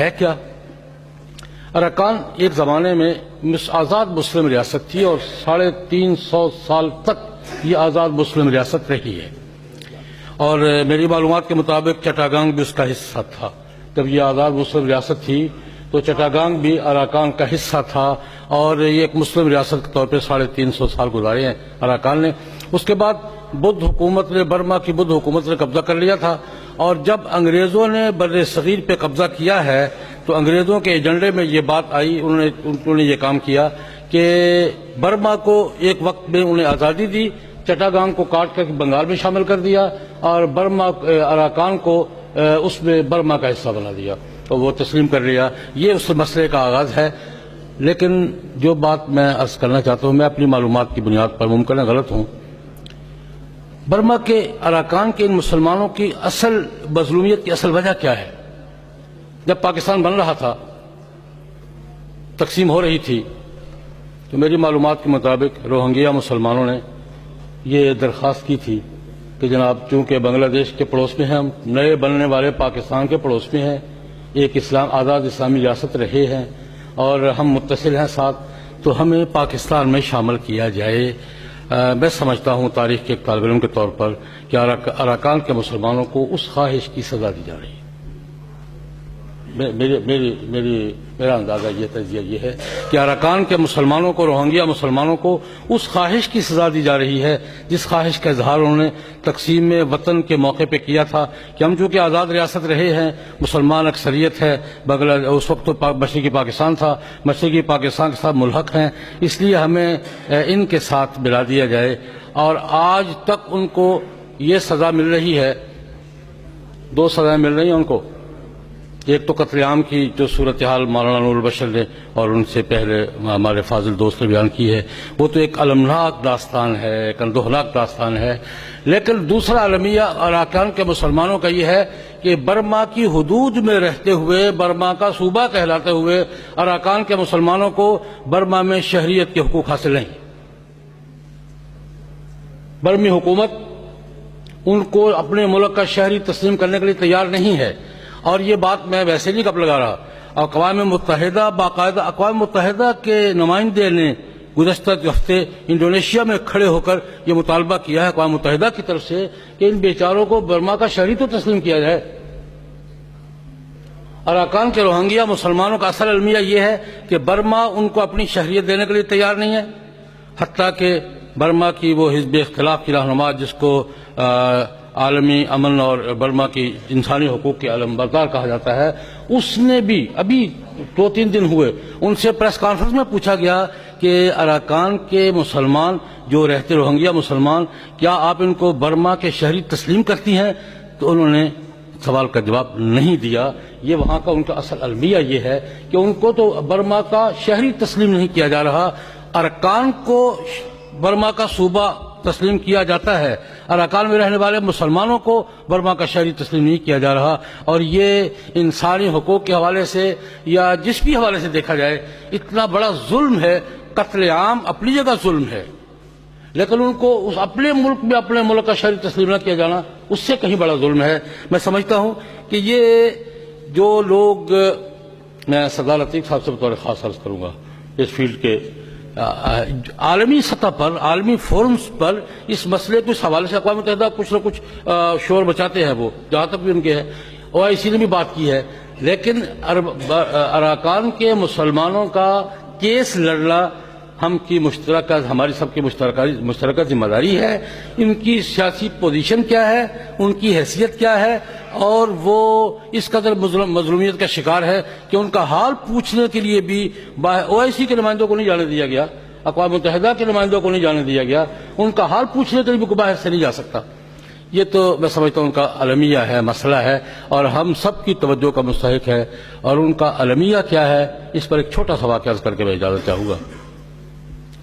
ہے کیا؟ اراکان ایک زمانے میں آزاد مسلم ریاست تھی اور 350 سال تک یہ آزاد مسلم ریاست رہی ہے، اور میری معلومات کے مطابق چٹاگانگ بھی اس کا حصہ تھا۔ جب یہ آزاد مسلم ریاست تھی تو چٹاگانگ بھی اراکان کا حصہ تھا، اور یہ ایک مسلم ریاست کے طور پہ 350 سال گزارے ہیں اراکان نے۔ اس کے بعد بدھ حکومت نے، برما کی بدھ حکومت نے قبضہ کر لیا تھا، اور جب انگریزوں نے بر صغیر پہ قبضہ کیا ہے تو انگریزوں کے ایجنڈے میں یہ بات آئی، انہوں نے یہ کام کیا کہ برما کو ایک وقت میں انہیں آزادی دی، چٹاگانگ کو کاٹ کر بنگال میں شامل کر دیا، اور برما اراکان کو اس میں برما کا حصہ بنا دیا، تو وہ تسلیم کر لیا۔ یہ اس مسئلے کا آغاز ہے۔ لیکن جو بات میں عرض کرنا چاہتا ہوں، میں اپنی معلومات کی بنیاد پر ممکن ہے غلط ہوں، برما کے اراکان کے ان مسلمانوں کی اصل مظلومیت کی اصل وجہ کیا ہے؟ جب پاکستان بن رہا تھا، تقسیم ہو رہی تھی، تو میری معلومات کے مطابق روہنگیا مسلمانوں نے یہ درخواست کی تھی کہ جناب چونکہ بنگلہ دیش کے پڑوس میں ہیں، ہم نئے بننے والے پاکستان کے پڑوس میں ہیں، ایک آزاد اسلامی ریاست رہے ہیں اور ہم متصل ہیں ساتھ، تو ہمیں پاکستان میں شامل کیا جائے۔ میں سمجھتا ہوں تاریخ کے ایک طالب علم کے طور پر کہ اراکان کے مسلمانوں کو اس خواہش کی سزا دی جا رہی ہے۔ میرا اندازہ یہ تجزیہ یہ ہے کہ اراکان کے مسلمانوں کو، روہنگیا مسلمانوں کو اس خواہش کی سزا دی جا رہی ہے جس خواہش کا اظہار انہوں نے تقسیم وطن کے موقع پہ کیا تھا کہ ہم چونکہ آزاد ریاست رہے ہیں، مسلمان اکثریت ہے، اس وقت تو مشرقی پاکستان تھا، مشرقی پاکستان کے ساتھ ملحق ہیں، اس لیے ہمیں ان کے ساتھ ملا دیا جائے۔ اور آج تک ان کو یہ سزا مل رہی ہے، 2 سزائیں مل رہی ہیں ان کو۔ ایک تو قتل عام کی جو صورتحال مولانا نور البشر نے اور ان سے پہلے ہمارے فاضل دوست نے بیان کی ہے، وہ تو ایک المناک داستان ہے، ایک اندوہناک داستان ہے۔ لیکن دوسرا المیہ اراکان کے مسلمانوں کا یہ ہے کہ برما کی حدود میں رہتے ہوئے، برما کا صوبہ کہلاتے ہوئے اراکان کے مسلمانوں کو برما میں شہریت کے حقوق حاصل نہیں۔ برمی حکومت ان کو اپنے ملک کا شہری تسلیم کرنے کے لیے تیار نہیں ہے، اور یہ بات میں ویسے نہیں گپ لگا رہا۔ اقوام متحدہ، باقاعدہ اقوام متحدہ کے نمائندے نے گزشتہ ہفتے انڈونیشیا میں کھڑے ہو کر یہ مطالبہ کیا ہے اقوام متحدہ کی طرف سے کہ ان بیچاروں کو برما کا شہری تو تسلیم کیا جائے۔ اراکان کے روہنگیا مسلمانوں کا اصل المیہ یہ ہے کہ برما ان کو اپنی شہریت دینے کے لیے تیار نہیں ہے، حتیٰ کہ برما کی وہ حزب اختلاف کی رہنما جس کو عالمی امن اور برما کی انسانی حقوق کے علم بردار کہا جاتا ہے، اس نے بھی ابھی 2-3 دن ہوئے ان سے پریس کانفرنس میں پوچھا گیا کہ اراکان کے مسلمان جو رہتے روہنگیا مسلمان، کیا آپ ان کو برما کے شہری تسلیم کرتی ہیں؟ تو انہوں نے سوال کا جواب نہیں دیا۔ یہ وہاں کا ان کا اصل المیہ یہ ہے کہ ان کو تو برما کا شہری تسلیم نہیں کیا جا رہا، اراکان کو برما کا صوبہ تسلیم کیا جاتا ہے، اراکان میں رہنے والے مسلمانوں کو برما کا شہری تسلیم نہیں کیا جا رہا۔ اور یہ انسانی حقوق کے حوالے سے یا جس بھی حوالے سے دیکھا جائے اتنا بڑا ظلم ہے۔ قتل عام اپنی جگہ ظلم ہے، لیکن ان کو اس اپنے ملک میں اپنے ملک کا شہری تسلیم نہ کیا جانا اس سے کہیں بڑا ظلم ہے۔ میں سمجھتا ہوں کہ یہ جو لوگ، میں سردار لطیف صاحب سے بطور خاص عرض کروں گا، اس فیلڈ کے عالمی سطح پر، عالمی فورمز پر اس مسئلے کو اس حوالے سے اقوام متحدہ کچھ نہ کچھ شور بچاتے ہیں، وہ جہاں تک بھی ان کے ہے، OIC نے بھی بات کی ہے، لیکن اراکان کے مسلمانوں کا کیس لڑنا ہماری سب کی مشترکہ ذمہ داری ہے۔ ان کی سیاسی پوزیشن کیا ہے، ان کی حیثیت کیا ہے، اور وہ اس قدر مظلومیت کا شکار ہے کہ ان کا حال پوچھنے کے لیے بھی OIC کے نمائندوں کو نہیں جانے دیا گیا، اقوام متحدہ کے نمائندوں کو نہیں جانے دیا گیا، ان کا حال پوچھنے کے لیے بھی باہر سے نہیں جا سکتا۔ یہ تو میں سمجھتا ہوں ان کا المیہ ہے، مسئلہ ہے، اور ہم سب کی توجہ کا مستحق ہے۔ اور ان کا المیہ کیا ہے، اس پر ایک چھوٹا سا واقعہ عرض کر کے میں اجازت چاہوں گا۔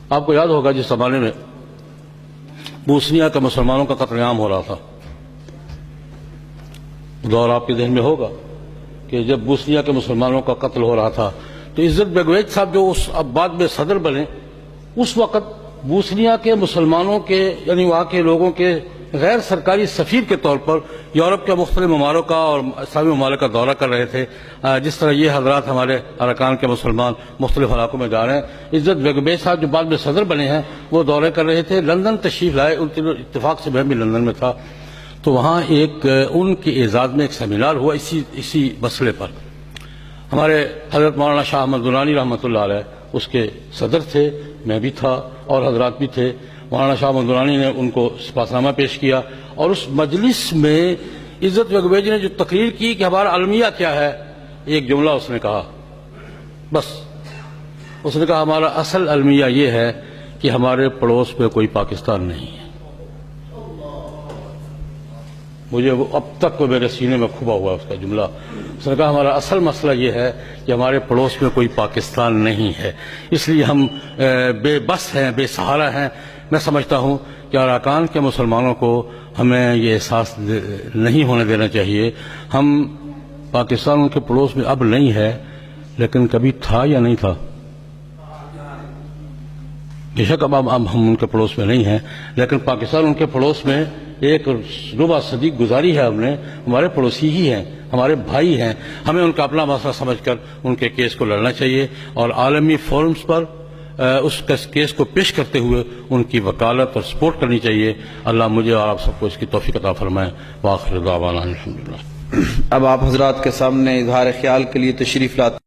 آپ کو یاد ہوگا جس زمانے میں بوسنیا کے مسلمانوں کا قتل عام ہو رہا تھا، دور آپ کے ذہن میں ہوگا کہ جب بوسنیا کے مسلمانوں کا قتل ہو رہا تھا تو عزت بیگویچ صاحب جو اب بعد میں صدر بنے، اس وقت بوسنیا کے مسلمانوں کے یعنی وہاں کے لوگوں کے غیر سرکاری سفیر کے طور پر یورپ کے مختلف ممالک کا اور اسلامی ممالک کا دورہ کر رہے تھے. جس طرح یہ حضرات ہمارے ارکان کے مسلمان مختلف علاقوں میں جا رہے ہیں. عزت بیگ بے صاحب جو بعد میں صدر بنے ہیں وہ دورے کر رہے تھے, لندن تشریف لائے, ان کے اتفاق سے میں بھی لندن میں تھا. تو وہاں ایک ان کے اعزاز میں ایک سیمینار ہوا اسی مسئلے پر. ہمارے حضرت مولانا شاہ احمد درانی رحمۃ اللہ علیہ اس کے صدر تھے, میں بھی تھا اور حضرات بھی تھے. مولانا شاہ احمد درانی نے ان کو سپاسنامہ پیش کیا اور اس مجلس میں عزت بیگ بے نے جو تقریر کی کہ ہمارا المیہ کیا ہے, ایک جملہ اس نے کہا, بس اس نے کہا ہمارا اصل المیہ یہ ہے کہ ہمارے پڑوس میں کوئی پاکستان نہیں ہے. مجھے وہ اب تک میرے سینے میں کھبا ہوا اس کا جملہ. اس نے کہا ہمارا اصل مسئلہ یہ ہے کہ ہمارے پڑوس میں کوئی پاکستان نہیں ہے, اس لیے ہم بے بس ہیں, بے سہارا ہیں. میں سمجھتا ہوں کہ اراکان کے مسلمانوں کو ہمیں یہ احساس نہیں ہونے دینا چاہیے. ہم پاکستان ان کے پڑوس میں اب نہیں ہے, لیکن کبھی تھا یا نہیں تھا؟ بے شک اب ہم ان کے پڑوس میں نہیں ہیں, لیکن پاکستان ان کے پڑوس میں ایک ربع صدی گزاری ہے. ہم نے, ہمارے پڑوسی ہی ہیں, ہمارے بھائی ہیں. ہمیں ان کا اپنا مسئلہ سمجھ کر ان کے کیس کو لڑنا چاہیے اور عالمی فورمز پر اس کیس کو پیش کرتے ہوئے ان کی وکالت اور سپورٹ کرنی چاہیے. اللہ مجھے اور آپ سب کو اس کی توفیق عطا فرمائے. وآخر دعوانا الحمدللہ. اب آپ حضرات کے سامنے اظہار خیال کے لیے تشریف لاتے